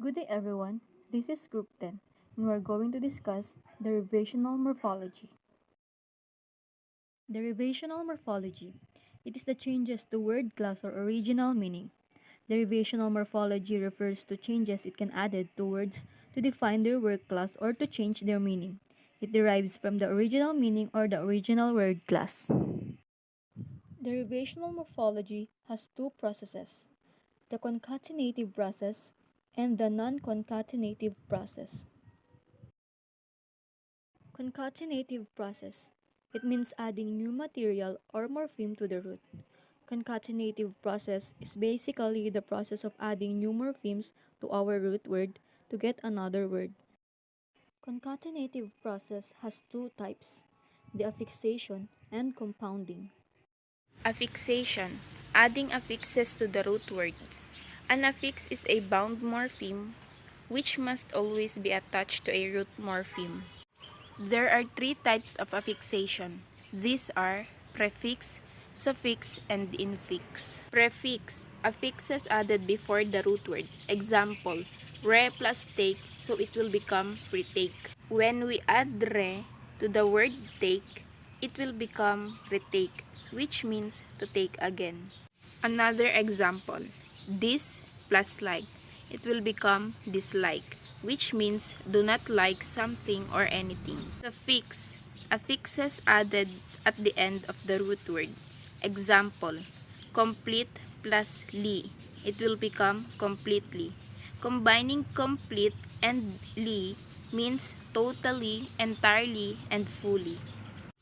Good day everyone, this is Group 10 and we're going to discuss derivational morphology. Derivational morphology. It is the changes to word class or original meaning. Derivational morphology refers to changes it can added to words to define their word class or to change their meaning. It derives from the original meaning or the original word class. Derivational morphology has two processes, the concatenative process and the non-concatenative process. Concatenative process. It means adding new material or morpheme to the root. Concatenative process is basically the process of adding new morphemes to our root word to get another word. Concatenative process has two types, the affixation and compounding. Affixation. Adding affixes to the root word. An affix is a bound morpheme which must always be attached to a root morpheme. There are three types of affixation. These are prefix, suffix, and infix. Prefix. Affixes added before the root word. Example, re plus take, so it will become retake. When we add re to the word take, it will become retake, which means to take again. Another example, dis plus like. It will become dislike, which means do not like something or anything. Suffix. Affixes added at the end of the root word. Example, complete plus li. It will become completely. Combining complete and li means totally, entirely, and fully.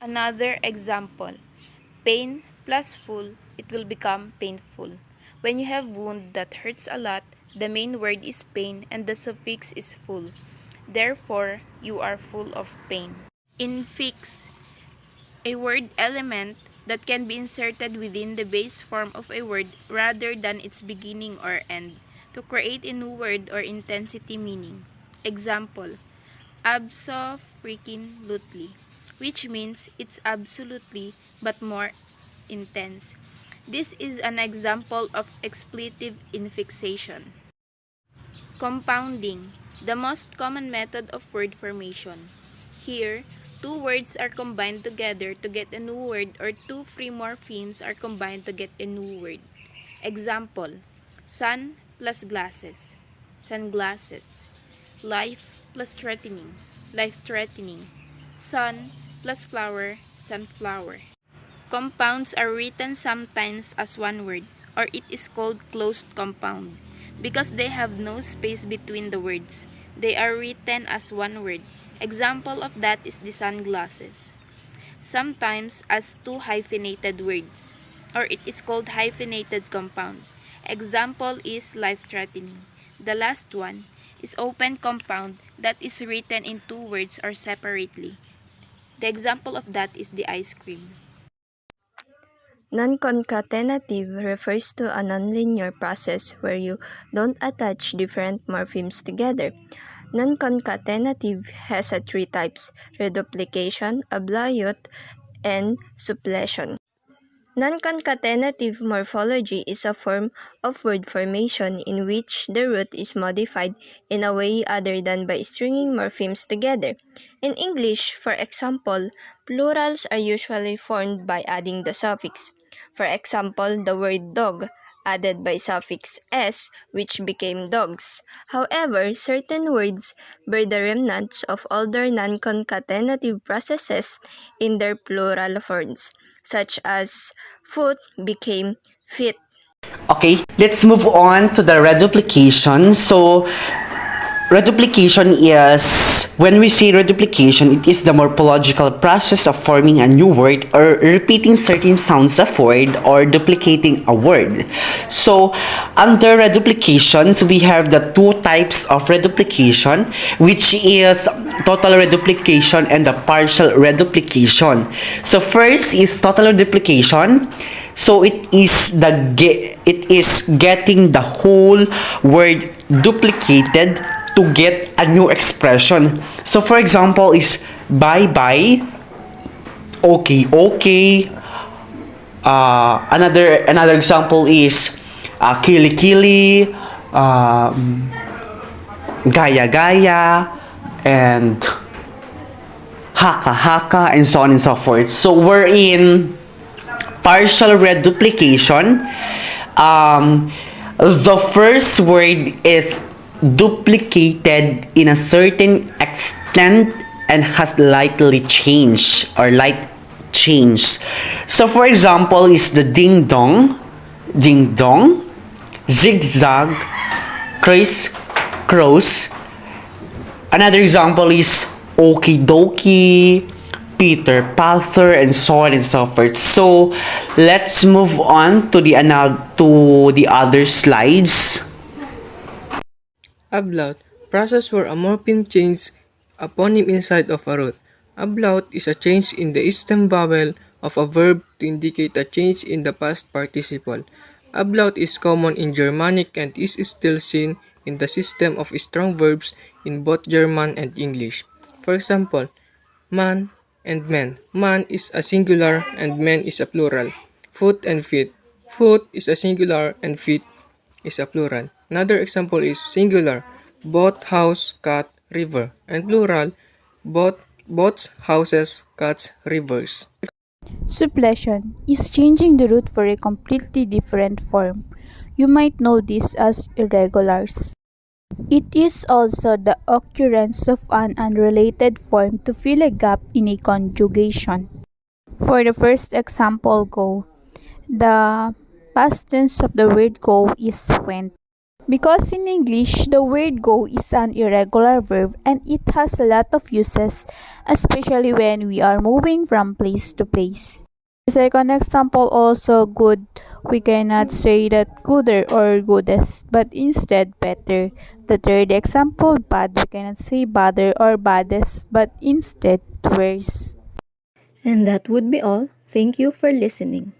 Another example, pain plus full, it will become painful. When you have wound that hurts a lot, the main word is pain and the suffix is full. Therefore, you are full of pain. Infix, a word element that can be inserted within the base form of a word rather than its beginning or end to create a new word or intensity meaning. Example, abso-freaking-lutely, which means it's absolutely but more intense. This is an example of expletive infixation. Compounding, the most common method of word formation. Here, two words are combined together to get a new word or two free morphemes are combined to get a new word. Example, sun plus glasses, sunglasses. Life plus threatening, life-threatening. Sun plus flower, sunflower. Compounds are written sometimes as one word, or it is called closed compound. Because they have no space between the words, they are written as one word. Example of that is the sunglasses. Sometimes as two hyphenated words, or it is called hyphenated compound. Example is life-threatening. The last one is open compound that is written in two words or separately. The example of that is the ice cream. Non-concatenative refers to a nonlinear process where you don't attach different morphemes together. Non-concatenative has three types: reduplication, ablayot, and suppletion. Non-concatenative morphology is a form of word formation in which the root is modified in a way other than by stringing morphemes together. In English, for example, plurals are usually formed by adding the suffix. For example, the word dog added by suffix s, which became dogs. However, certain words bear the remnants of older non-concatenative processes in their plural forms, such as foot became fit. Okay, let's move on to the reduplication. So, reduplication is, when we say reduplication, it is the morphological process of forming a new word or repeating certain sounds of word or duplicating a word. So, under reduplications, we have the two types of reduplication, which is total reduplication and the partial reduplication. So, first is total reduplication. So it is getting the whole word duplicated to get a new expression. So for example is bye bye, okay okay. Another example is kili kili, gaya-gaya, and haka-haka, and so on and so forth. So we're in partial reduplication. The first word is duplicated in a certain extent and has lightly changed or light change. So for example is the ding dong, zigzag, criss cross. Another example is okie dokie, Peter Panther, and so on and so forth. So let's move on to the other slides. Ablaut, process where a morpheme changes a phoneme inside of a root. Ablaut is a change in the stem vowel of a verb to indicate a change in the past participle. Ablaut is common in Germanic and is still seen in the system of strong verbs in both German and English. For example, man and men. Man is a singular and men is a plural. Foot and feet. Foot is a singular and feet is a plural. Another example is singular, boat, house, cat, river, and plural, boats, houses, cats, rivers. Suppletion is changing the root for a completely different form. You might know this as irregulars. It is also the occurrence of an unrelated form to fill a gap in a conjugation. For the first example, go. The past tense of the word go is went. Because in English, the word go is an irregular verb and it has a lot of uses, especially when we are moving from place to place. The second example also good. We cannot say that gooder or goodest, but instead better. The third example bad. We cannot say badder or baddest, but instead worse. And that would be all. Thank you for listening.